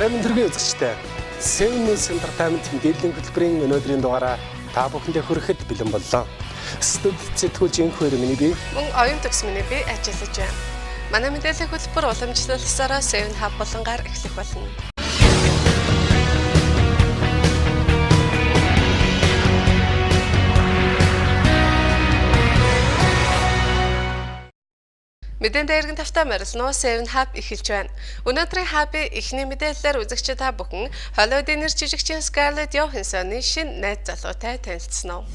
Сарын өнөргийн үзэгчтэй Seven News Entertainment мэдээллийн хөтөлбөрийн өнөөдрийн дугаараа та бүхэндээ хүрэхэд бэлэн боллоо. Студид сэтгүүлч Инхвэр миний бие. Мөн оюун төгс миний бие ажиллаж байна. Манай мэдээллийн хөтөлбөр уламжлалсараа Seven Hub болонгаар эхлэх болно. Мэдэн дээргэн тавтаа морилно Seven Hub эхэлж байна. Өнөөдрийн хабын эхний мэдээллээр үзэгчид та бүхэн Холливуудын нэр жижигчин Scarlett Johansson-ы шинэ найз залуутай танилцсан уу?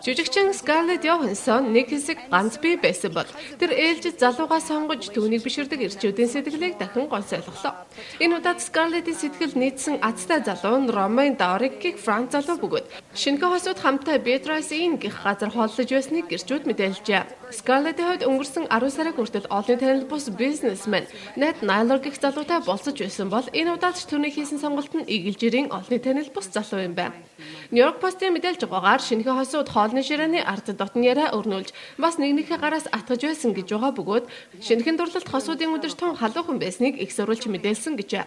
Жижигчин Scarlett Johansson нэг хэсэг ганц бие байсан бол тэр ээлжид залуугаа сонгож түүнийг биширдэг ирчүүдийн сэтгэлийг дахин гонсойлголоо. Энэ удаад Scarlett-ийн сэтгэл нийцсэн азтай залуу нь Romain Dauric гэх Франц залуу бөгөөд шинэхэн хосууд хамтаа Beatrice-ийн гих газар хооллож байсныг гэрчүүд мэдээлжээ. Scarlett-ийн хувьд өнгөрсөн 10 сарын хүртэл олон танил бус бизнесмен Ned Naylor гэх залуутай болцож байсан бол энэ удаад түүний хийсэн сонголт нь игэлжирийн олонний танил бус залуу юм байна. Нью-Йорк Постын мэдээлж байгаагаар шинэхэн хосууд хоолны ширээний ард дотн яриа өрнүүлж бас нэгнийхээ гараас атгаж байсан гэж байгаа бөгөөд шинэхэн дурлалт хосуудын өдөр тун халуухан байсныг их сурвалж мэдээлсэн гэжээ.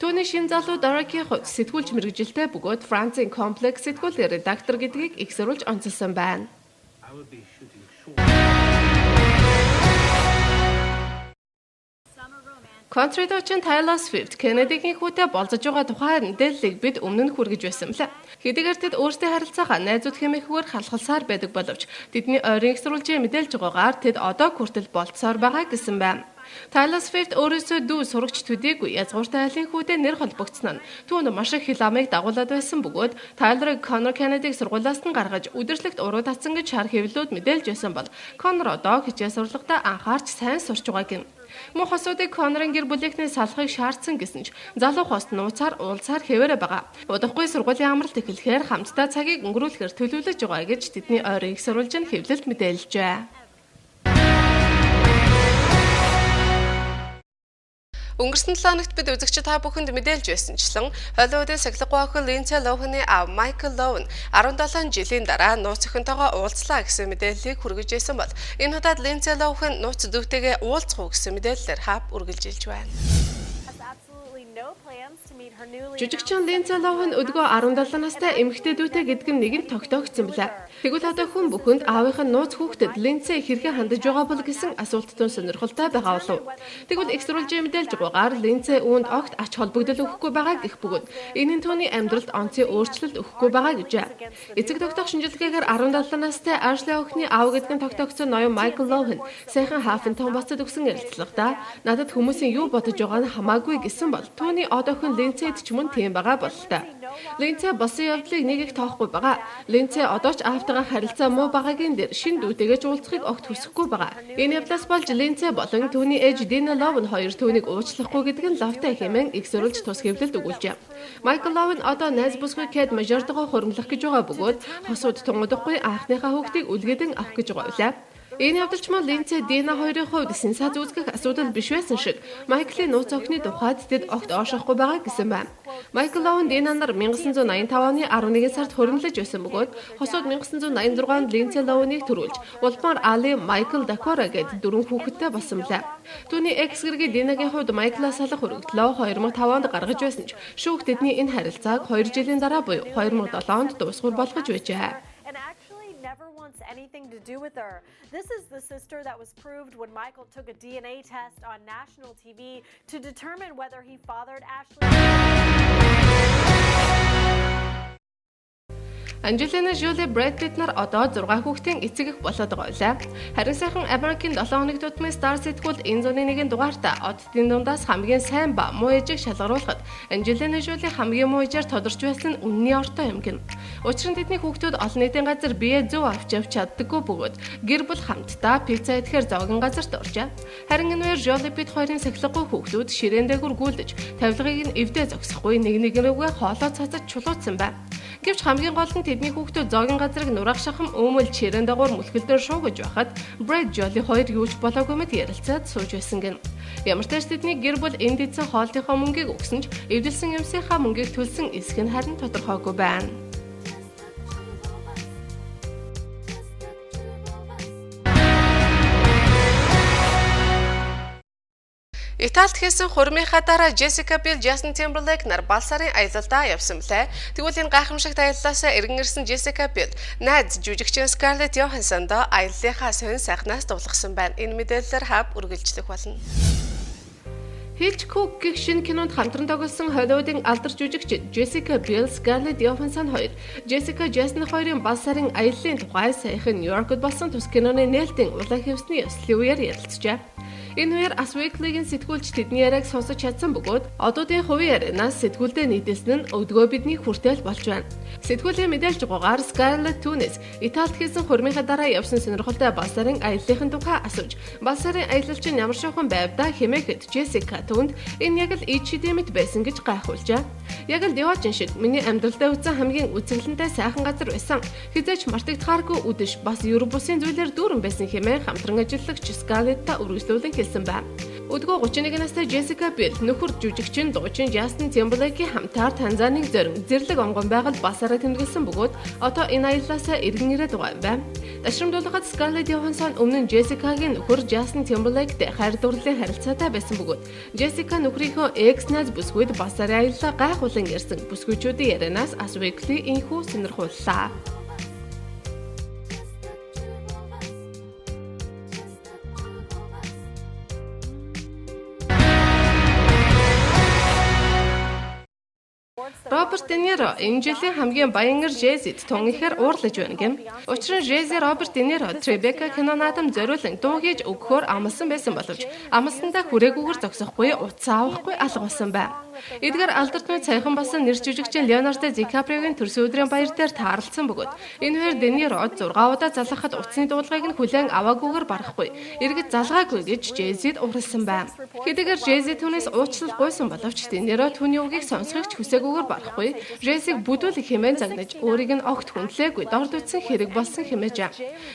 Түүний шин залуу Dauric-ийн хувьд сэтгүүлч мэргэжилтэй бөгөөд Францын комплекс сэтгүүлийн редактор гэдгийг их сурвалж онцолсон байна. Country дуучин Taylor Swift Kennedy-гийн хүүтэй болцож байгаа тухай мэдээллийг бид өмнө нь хүргэж байсан мэлээ. Хэдийгээр тэд өөрсдийн харилцаагаа найзууд хэмээхүүгээр халахалсаар байдаг боловч тэдний ойрын сурвалжийн мэдээлж байгаагаар тэд одоо хүртэл болцсоор байгаа гэсэн байна. Taylor Swift өөрөөсөө дүү сурагч төдийгүй язгууртай айлын хүүтэй нэр холбогдсон нь түүнд маш их хил амыг дагуулад байсан бөгөөд Taylor-ыг Connor Kennedy-г сургуулиас нь гаргаж үдирслэгт уруу татсан гэж шар хэвлэлүүд мэдээлж байсан бол Connor одоо хичээл сурлагатаа анхаарч сайн сурч байгаа гин. Мөн хосуудыг Conor-ын гэр бүлийнхний салахыг шаардсан гэсэн ч залуу хост нууцаар уулзаар хэвээрээ байгаа. Удахгүй сургуулийн амралт эхлэхээр хамтдаа цагийг өнгөрүүлэхээр төлөвлөж байгаа гэж тэдний ойрын их сурвалж нь хэвлэлд мэдээлжээ. Өнгөрсөн 7 хоногт бид үзэгчид та бүхэнд мэдээлж байсанчлан Холливуудын сахилгагүй охин Lindsay Lohan-ы аав Michael Lohan 17 жилийн дараа нууц охинтойгоо уулзлаа гэсэн мэдээллийг хүргэж байсан бол энэ удаад Lindsay Lohan нууц дүүтэйгээ уулзах уу гэсэн мэдээллээр Hub үргэлжилж байна. Жижигчин Lindsay Lohan өдгөө 17 настай эмэгтэй дүүтэй гэдэг нь нэг нь тогтоогдсон билээ. Тэгвэл одоо хүн бүхэнд аавынх нь нууц хүүхдэд Lindsay хэрхэн хандаж байгаа бол гэсэн асуулттай сонирхолтой байгаа болов. Тэгвэл экстрүүлжийн мэдээлж байгаагаар Lindsay үүнд огт ач холбогдол өгөхгүй байгаа гэх бөгөөд энэ нь түүний амьдралд онцгой өөрчлөлт өгөхгүй байгаа гэжээ. Эцэг тогтоох шинжилгээгээр 17 настай Ashley охины аав гэдэг нь тогтоогдсон ноён Michael Lohan сайхан Huffington Post-д өгсөн ярилцлагада надад хүмүүсийн юу бодож байгаа нь хамаагүй гэсэн бол түүний одоо охин Lindsay ч мөн тийм байгаа бололтой. Lindsay босын явдлыг нэг их тоохгүй байгаа. Lindsay одоо ч аавтайгаа харилцаа муу байгаагийн дээр шин дүүтэйгээ уулзахыг огт хүсэхгүй байгаа. Энэ явдлаас болж Lindsay болон түүний ээж Dina Lohan хоёр түүнийг уучлахгүй гэдэг нь лавтай хэмээн их сурвалж тус хэвлэлд өгүүлжээ. Michael Lohan одоо найз бүсгүй Kate Majortойгоо хуримлах гэж байгаа бөгөөд хосууд тунгадахгүй анхныхаа хүүхдийг үлгээдэн авах гэж байгаа билээ. Энэ явдалч мөн Lindsay Dina хоёрын хувьд сенсац үүсгэх асуудал биш байсан шиг Michael-ийн нууц охины тухайд тэд огт оошохгүй байгаа гэсэн байна. Michael Lohan Dina нар 1985 оны 11 сард хуримлаж байсан бөгөөд хосууд 1986 онд Lindsay Lohan-ыг төрүүлж улмаар Ali Michael Dakora гэдэг 4 хүүхэдтэй болсон билээ. Түүний экс гэргийн Dina-гийн хувьд Michael-аас салах өргөдлөө 2005 онд гаргаж байсан ч шүүх тэдний энэ харилцааг 2 жилийн дараа буюу 2007 онд дуусгар болгож байжээ. Anything to do with her. This is the sister that was proved when Michael took a DNA test on national TV to determine whether he fathered Ashley. Angelina Jolie, Brad Pitt нар одоо 6 хүүхдийн эцэг эх болоод байгаа байлаа. Харин сайхан Америкийн 7 хоног тутмын Star сэтгүүлд энэ зууны нэгэн дугаартаа оддын дундаас хамгийн сайн ба муу ээжийг шалгаруулахад Angelina Jolie хамгийн муу ээжээр тодорч байсан нь үнний ортой юм гин. Учир нь тэдний хүүхдүүд олон нийтийн газар бие зөв авч явж чаддаггүй бөгөөд гэр бүл хамтдаа пицца идэхээр зоогийн газарт оржээ. Харин энэ хоёр Jolie Pitt хоёрын сахилгагүй хүүхдүүд ширээн дээгүүр гүйлдэж тавилгыг нь эвдээ зогсохгүй нэг рүүгээ хоолоо цацаж чулуутсан байна. Гэвч хамгийн гол нь тэдний хүүхдүүд зоогийн газрыг нураах шахам өмөл чирэн дагуур мүлхэлдээр шуугаж байхад Brad Jolie хоёр юу ч болоогүй мэт ярилцаад сууж байсан гин. Ямар ч тач тэдний гэр бүл энд эдсэн хоолтынхоо мөнгийг өгсөн ч эвдэлсэн юмсынхаа мөнгийг төлсөн эсэх нь харин тодорхойгүй байна. Италид хийсэн хурмынхаа дараа Jessica Biel, Justin Timberlake нар бал сарын аялалдаа явсан мөлий. Тэгвэл энэ гайхамшигт аяллаасаа эргэн ирсэн Jessica Biel найз жүжигчин Scarlett Johansson-доо аяллахаа сонин сайхнаас дуулгасан байна. Энэ мэдээлэлээр хав үргэлжлэх болно. Hitchcock гэх шинэ кинонд хамтран тоглосон Холливуудын алдар жүжигчин Jessica Biel, Scarlett Johansson хоёр Jessica Justin хоёрын бал сарын аяллаа тухай саяхан Нью-Йоркод болсон тус киноны нээлтийн улаан хэвсний ёслолын үеэр ярилцжээ. Энэ үеэр Us Weekly-ийн сэтгүүлч тэдний яриаг сонсож чадсан бөгөөд одуудын хувийн ярианаас сэтгүүлдээ нийтэлсэн нь өвдгөө бидний хүртэл болж байна. Сэтгүүлийн мэдээлж байгаагаар Scarlett түүнээс Италид хийсэн хурмынхаа дараа явсан сонирхолтой бал сарын аяллахын тухай асууж, бал сарын аялал чинь ямар шоухан байв да хэмээхэд Jessica түүнд энэ яг л ичидэмэд байсан гэж гайхуулжээ. Яг л Диочин шиг миний амьдралдаа үзсэн хамгийн үзэсгэлэнтэй сайхан газар байсан. Хизээч мартагдахааргүй үдэш бас ер бусын зүйлээр дүүрэн байсан хэмээн хамтран ажиллагч Scarlett-та үргэлжлүүлэн хэлсэн байна. Өдгөө 31 настай Jessica Biel нөхөр жүжигчин дуучин Justin Timberlake-ийн хамтаар Танзанийн зорин зэрлэг онгон байгаль басараа тэмдэглэсэн бөгөөд одоо энэ аяллаасаа эргэн ирээд байгаа юм байна. Ташрамдуулахад Scarlett Johansson өмнө нь Jessica-гийн нөхөр Justin Timberlake-тэй хайр дурлалын харилцаатай байсан бөгөөд Jessica нөхрийнхөө экс-найз бүсгүйд басарын аяллаа гайхуулан ярьсан бүсгүйчүүдийн ярианаас Us Weekly инхүү сонирхоллоо. Роберт Де Ниро энэ жилийн хамгийн баян эр Jay-Z-д тун ихээр уурлаж байна гэм. Учир нь Jay-Z Роберт Де Ниро Tribeca кино наадам зориулан дуу хийж өгөхөөр амласан байсан боловч амлсандаа хүрээгүйгээр зогсохгүй утсаа авахгүй алга болсон байна. Эдгээр алдарт нь цайхан басан нэр жүжигчин Leonardo DiCaprio-гийн төрсөн өдрийн баяр дээр таарлцсан бөгөөд энэ хоёр Де Ниро 6 удаа залгахад утасны дуудлагыг нь хүлээн аваагүйгээр барахгүй эргэж залгаагүй гэж Jay-Z-д ууралсан байна. Хэдийгээр Jay-Z түүнээс уучлал гуйсан боловч Де Ниро түүний үгийг сонсохыг ч хүсээгүйгээр барахгүй Jay-Z-ийг бүдүүлэх хэмээн загнаж өөрийг нь огт хүндлээгүй дорд үтсэн хэрэг болсон хэмээжээ.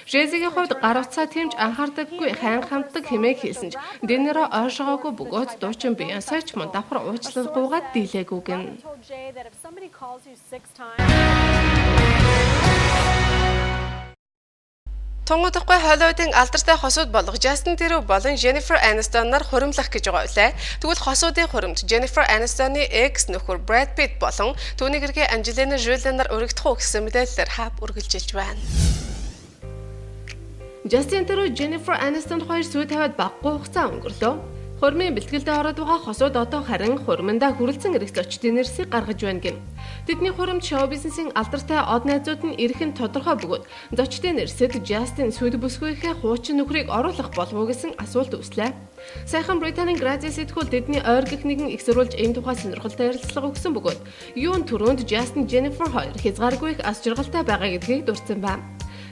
Jay-Z-ийн хувьд гар утсаа тэмж анхаардаггүй хайн хамтдаг хэмээн хэлсэн ч Де Ниро ойшоогоогүй бөгөөд дуучин Beyoncé ч мөн давхар уучлал гуйгаад дийлээгүй гэн. Тунгуудахгүй Холливуудын алдартай хосууд болох Justin Timberlake болон Jennifer Aniston нар хуримлах гэж байгаа үлээ. Тэгвэл хосуудын хуримд Jennifer Aniston-ы экс нөхөр Brad Pitt болон түүний гэрээ Angelina Jolie нар өргөдөх үү гэсэн мэдээлэлээр хав үргэлжилж байна. Justin Timberlake, Jennifer Aniston хоёр сүй тавиад баггүй хугацаа өнгөрлөө. Хурмын бэлтгэлдээ ороод байгаа хосууд одоо харин хурмандаа хүрэлцэн эрэх зочдын нэрсийг гаргаж байна гэн. Тэдний хуримд шоу бизнесийн алдартай од найзууд нь ирэх нь тодорхой бөгөөд зочдын нэрсэд Justin сүд бүсгүйхээ хуучин нөхрийг оруулах болов уу гэсэн асуулт үүслээ. Саяхан Британийн Грази сэтгүүл тэдний ойр гэх нэгэн их сурвалж ийм тухай сонирхолтой ярилцлага өгсөн бөгөөд юун түрүүнд Justin Jennifer хоёр хязгааргүй их ас жаргалтай байгаа гэдгийг дурдсан байна.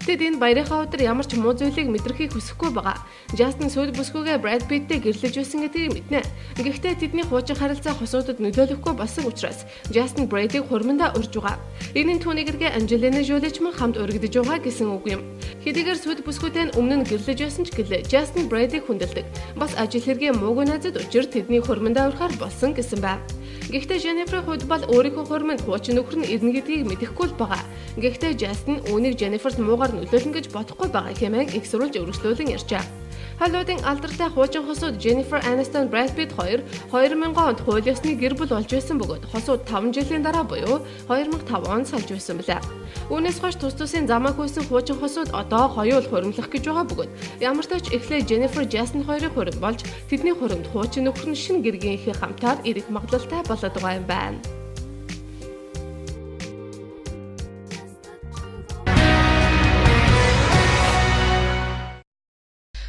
Тэд энэ баярынхаа өдөр ямар ч муу зүйлийг мэдрэхийг хүсэхгүй байгаа. Justin сүд бүсгүйгээ Brad Pitt-тэй гэрлэж байсан гэдгийг мэднэ. Гэхдээ тэдний хуучин харилцаа хосуудад нөлөөлөхгүй болсон учраас Justin Brady-г хурмандаа урьж байгаа. Энэ нь түүний гэргээ Angelina Jolie ч мөн хамт урагдж байгаа гэсэн үг юм. Хэдийгээр сүд бүсгүйтэй өмнө нь гэрлэж байсан ч гэлээ Justin Brady-г хүндэлдэг. Бас ажил хэргийн муугүй найзад учир тэдний хурмандаа урахаар болсон гэсэн байна. Гэхдээ Jennifer-ийн хувьд бол өөрийнхөө хурманд хуучин нөхөр нь ирнэ гэдгийг мэдэхгүй л байгаа. Гэхдээ Justin үүнийг Jennifer-т муугаар нөлөөлнө гэж бодохгүй байгаа хэмээн их сурвалж өргөжлүүлэн ярьжээ. Холливуудын алдартай хуучин хосууд Jennifer Aniston, Brad Pitt хоёр 2000 онд хууль ёсны гэр бүл болж байсан бөгөөд хосууд 5 жилийн дараа буюу 2005 онд салж байсан билээ. Үүнээс хойш тус тусын замаг хүйсэн хуучин хосууд одоо хоёул хуримлах гэж байгаа бөгөөд ямар ч тач эхлээ Jennifer Justin хоёрын хурим болж тэдний хуримд хуучин нөхөр нь шинэ гэргийнхээ хамтаар ирэх магадлалтай болоод байгаа юм байна.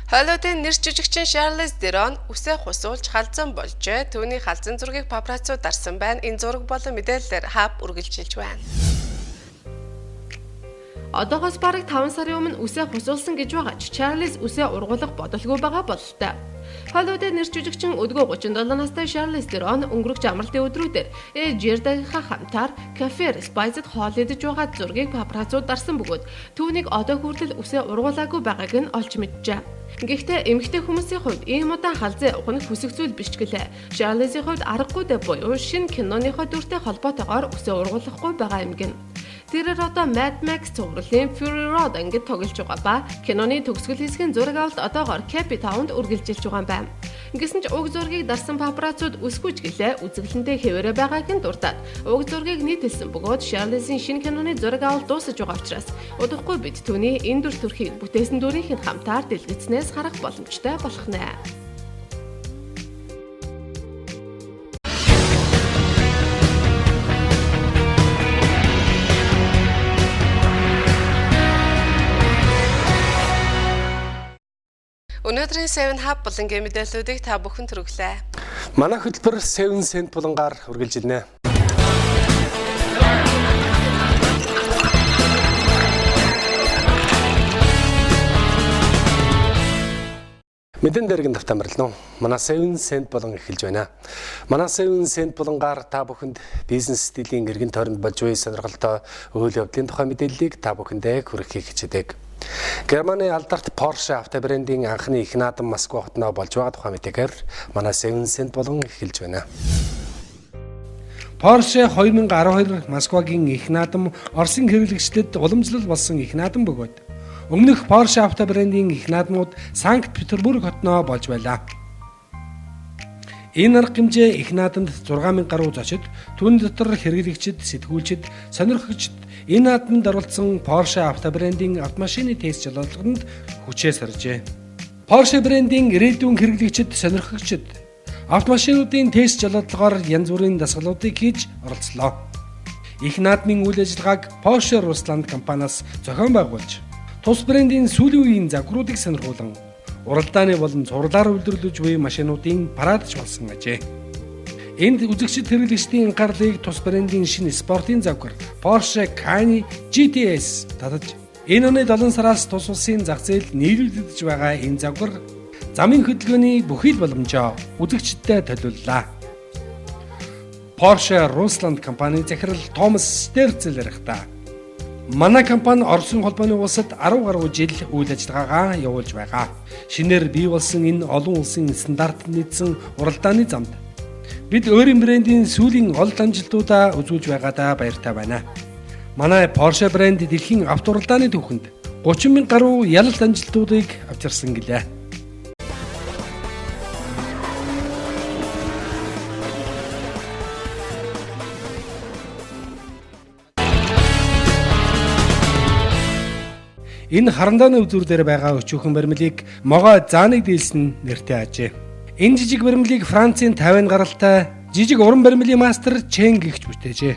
Холливуудын нэр жүжигчин Charlize Theron үсээ хусуулж халзан болжээ. Түүний халзан зургийг папараццууд дарсан байна. Энэ зураг болон мэдээлэлээр хав үргэлжилж байна. Одоогоос бараг 5 сарын өмнө үсээ хусуулсан гэж байгаа ч Charlize үсээ ургуулах бодолгүй байгаа бололтой. Холливуудын нэр жүжигчин өдгөө 37 настай Charlize Theron өнгөрөх амралтын өдрүүдээр Жердагийнхаа хамтаар кафеэр Spice-д хоол идэж байгаа зургийг папараццууд дарсан бөгөөд түүнийг одоо хүртэл үсээ ургуулаагүй байгааг нь олж мэджээ. Гэхдээ эмэгтэй хүмүүсийн хувьд ийм удаан халзан явах нь хүсэх зүйл биш гэлээ. Charlize-ийн хувьд аргагүй дэ буюу шинэ киноныхоо дүртэй холбоотойгоор үсээ ургуулахгүй байгаа юм гин. Тэрээр одоо Mad Max цувралын Fury Road ангид тоглож байгаа ба киноны төгсгөл хэсгийн зураг авалт одоогоор Cape Town-д үргэлжилж байгаа юм байна. Ингэсэн ч уг зургийг дарсан папарацууд үсгүүч гэлээ үзэглэнтэй хэвээрээ байгааг нь дуртаад уг зургийг нийтэлсэн бөгөөд Шарлизийн шинэ киноны зураг авалт дуусаж байгаа учраас удахгүй бид түүний энэ дүр төрхийг бүтээсэн дүрийнх нь хамтаар дэлгэцнээс харах боломжтой болох нэ. Өнөөдрийн 7 Hub болонгийн мэдээллүүдийг та бүхэн түргэлээ. Манай хөтөлбөр 7 Cent булангаар үргэлжилнэ. Мэдэн дэргэн давтамарлаа. Манай 7 Cent булан эхэлж байна. Манай 7 Cent булангаар та бүхэнд бизнес стилийн эргэн тойронд болж буй сонирхолтой үйл явдлын тухай мэдээллийг та бүхэндээ хүргэхийг хичээдэг. Германы алдарт Porsche автобрендийн анхны их наадам Москва хотноо болж байгаа тухай мэдээгээр манай 7 Cent булан эхэлж байна. Porsche 2012 Москвагийн их наадам Оросын хэрэглэгчдэд уламжлал болсон их наадам бөгөөд өмнөх Porsche автобрендийн их наадмууд Санкт-Петербург хотноо болж байлаа. Энэ арга хэмжээ их наадамд 6000 гаруй зочид, түүний дотор хэрэглэгчид, сэтгүүлчид, сонирхогчид энэ наадамд оролцсон Porsche автобрендийн автомашины тест жолоодолгонд хүчээ соржээ. Porsche брендийн ирээдүйн хэрэглэгчид, сонирхогчид автомашинуудын тест жолоодолгоор янз бүрийн дасгалуудыг хийж оролцлоо. Их наадмын үйл ажиллагааг Porsche Russland компаниас зохион байгуулж, тус брендийн сүүлийн үеийн завхруудыг сонирхуулан уралдааны болон цуглаар үйлдвэрлэж буй машинуудын парадч болсон ажээ. Энд үзэгчид хэрэглэгчдийн анхаарлыг тус брендийн шинэ спортын завхар Porsche Cayenne GTS татаж, энэ оны 7 сараас тус улсын зах зээлд нийлүүлэгдэж байгаа энэ завхар замын хөдөлгөөний бүхий л боломжоо үзэгчдэд төлөвлөлаа. Porsche Russland компани захирал Томас Стерцел ярихтаа, манай компани Оросын холбооны улсад 10 гаруй жил үйл ажиллагаагаа явуулж байгаа. Шинээр бий болсон энэ олон улсын стандарт нийцсэн уралдааны замд бид өөрийн брендийн сүүлийн гол амжилтуудаа үзүүлж байгаадаа баяртай байна. Манай Porsche брэнд дэлхийн авторалдааны түүхэнд 30,000 гаруй ялалт амжилтуудыг авчирсан гэлээ. Энэ харандааны үзүүр дээр байгаа өчүүхэн баримлыг могоо зааныг дийлсэн нэртэй ажээ. Энэ жижиг баримлыг Францын 50 гаралтай жижиг уран баримлын мастер Чен гихч бүтээжээ.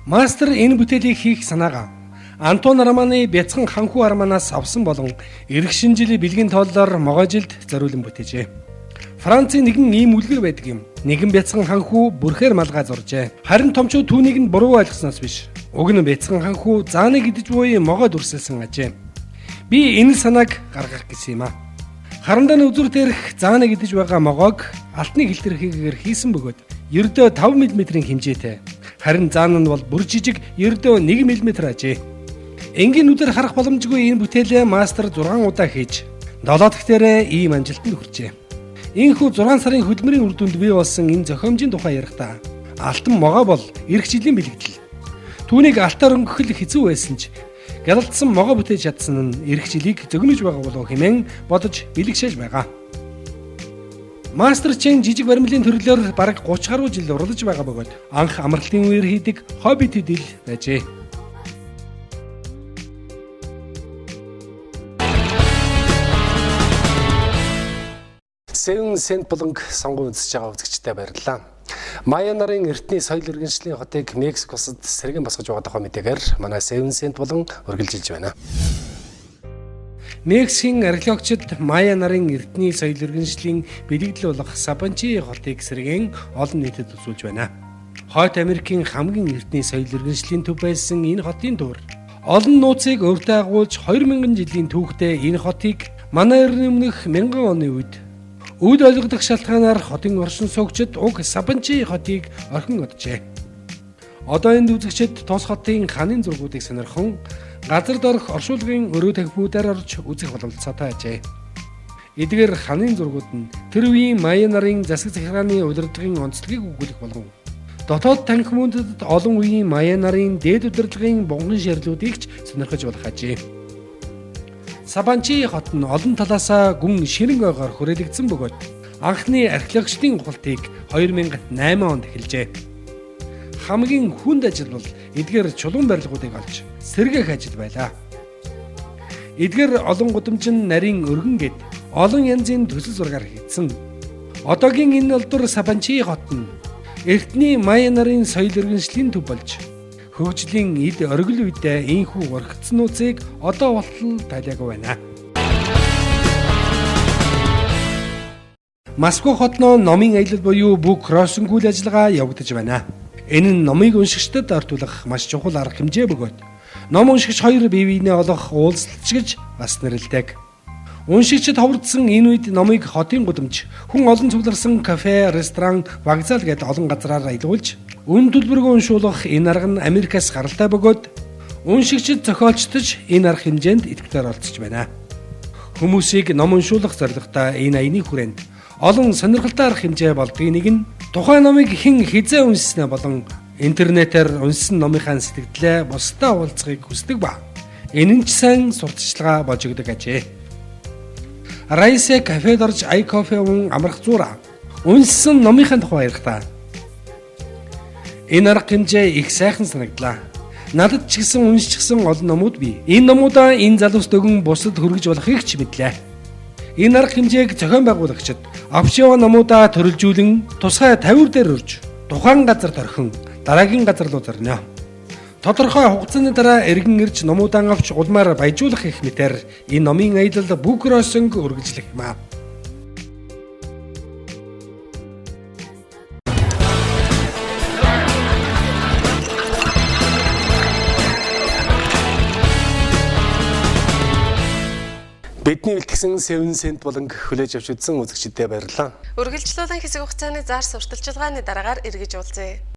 Мастер энэ бүтээлийг хийх санаагаа Антон Романы бяцхан ханхүү арманаас авсан болон эх шинжили бэлгийн тооллоор могоо жилд зориулан бүтээжээ. Францын нэгэн ийм үлгэр байдаг юм. Нэгэн бяцхан ханхүү бүрхээр малгай зуржээ. Харин томчууд түүнийг нь буруу ойлгосноос биш. Уг нь бяцхан ханхүү зааныг идэж буй могоо дүрсэлсэн ажээ. Би энэ санааг гаргах гэсэн юм а. Харандааны үзүүр дээрх зааныг идэж байгаа могоог алтны хилтерхийгээр хийсэн бөгөөд ердөө 5 мм-ийн хэмжээтэй. Харин заан нь бол бүр жижиг ердөө 1 мм ажээ. Энгийн нүдээр харах боломжгүй энэ бүтээлээ мастер 6 удаа хийж 7 дахь дээрээ ийм амжилтанд хүрчээ. Ийхүү 6 сарын хөдөлмөрийн үр дүнд бий болсон энэ зохиомжийн тухай ярихдаа алтан могоо бол эх жилийн бэлэгдэл. Түүнийг алтаар өнгөх хэцүү байсан ч гялалдсан могоо бүтээж чадсан нь эх жилийг зөгнөж байгаа болов хэмээн бодож бэлэгшээж байгаа. Мастер Чен жижиг баримлын төрлөөр бараг 30 гаруй жил урлаж байгаа бөгөөд анх амралтын үеэр хийдэг хобби төдийл байжээ. Seven Cent буланг сонгон үзэж байгаа үзэгчдэд баярлалаа. Майя нарын эртний соёл иргэншлийн хотыг Мексик улсад сэргэн босгож байгаа тухай мэдээгээр манай 7 Cent булан үргэлжилж байна. Мексикийн археологчид Майя нарын эртний соёл иргэншлийн бэлэгдэл болох Сапанчи хотыг сэргэн олон нийтэд үзүүлж байна. Хойд Америкийн хамгийн эртний соёл иргэншлийн төв байсан энэ хотын төр олон нууцыг өөртөө агуулж 2000 жилийн түүхтэй энэ хотыг манай эртний өмнөх 1000 оны үед үд ойлгох шалтгаанаар хотын оршин суугчид уг Сапанчи хотыг орхин оджээ. Одоо энд үзэгчид тус хотын ханын зургуудыг сонирхон газар дорх оршуулгын өрөө тавхиудаар орж үзэх боломжтой ажээ. Эдгээр ханын зургууд нь тэр үеийн Майя нарын засаг захиргааны удирдлагын онцлогийг өгүүлэх болон дотоод танхимуудад олон үеийн Майя нарын дээд удирдлагын бунган ширлүүдийг ч сонирхож болох ажээ. Сапанчи хот нь олон талаасаа гүн ширэн ойгоор хүрээлэгдсэн бөгөөд анхны археологчдын ухалтыг 2008 онд эхэлжээ. Хамгийн хүнд ажил бол эдгээр чулуун барилгуудыг олж сэргээх ажил байлаа. Эдгээр олон гудамжин нарийн өргөн гэд олон янзын төсөл зургаар хийгдсэн. Одоогийн энэ улдур Сабанчи хот нь эртний Майя нарын соёл иргэншлийн төв болж хөгжлийн эд оргил үедээ ийхүү урагдсануудыг одоо болтол тайлаагүй байна. Москва хотноо номын аялал буюу бук кроссинг үйл ажиллагаа явагдаж байна. Энэ нь номыг уншигчдад ортуулах маш чухал арга хэмжээ бөгөөд ном уншигч хоёр бие биенээ олох уулзалт гэж бас нэрлэдэг. Уншигчид ховордсон энэ үед номыг хотын гудамж, хүн олон цугларсан кафе, ресторан, вокзал гээд олон газраар аялуулж, үн төлбөргүй уншуулах энэ арга нь Америкаас гаралтай бөгөөд уншигчид зохиолчдож энэ арга хэмжээнд идэвхтэй оролцож байна. Хүмүүсийг ном уншуулах зорилготой энэ аяны хүрээнд олон сонирхолтой арга хэмжээ болдгийг нэг нь тухайн номыг хэн хизээ уншснаа болон интернетээр уншсан номынхаа сэтгэлдээ бусдад уулзахыг хүсдэг ба энэ нь ч сайн сурталчилгаа болж өгдөг ажээ. Райсе кафед орж ай кофе ун амрах зураа уншсан номынхаа тухай ярихдаа энэ арга хэмжээ их сайхан санагдлаа. Надад ч гэсэн уншчихсан олон номууд бий. Энэ номуудаа энэ залуус дөгөн бусдад хүргэж болохыг ч мэдлээ. Энэ арга хэмжээг зохион байгуулагчид авшива номуудаа төрөлжүүлэн тусгай тавир дээр урж тухайн газар торхин дараагийн газар руу зорно. Тодорхой хугацааны дараа эргэн ирж номуудаа авч улмаар баяжуулах их мэтэр энэ номын аялал бук кроссинг үргэлжлэх юм аа. Бидний бэлтгэсэн 7 cent болон хүлээж авч үзсэн үзэгчдэд баярлалаа. Үргэлжлүүлэн хэсэг хугацааны зар сурталчилгааны дараагаар эргэж уулзъя.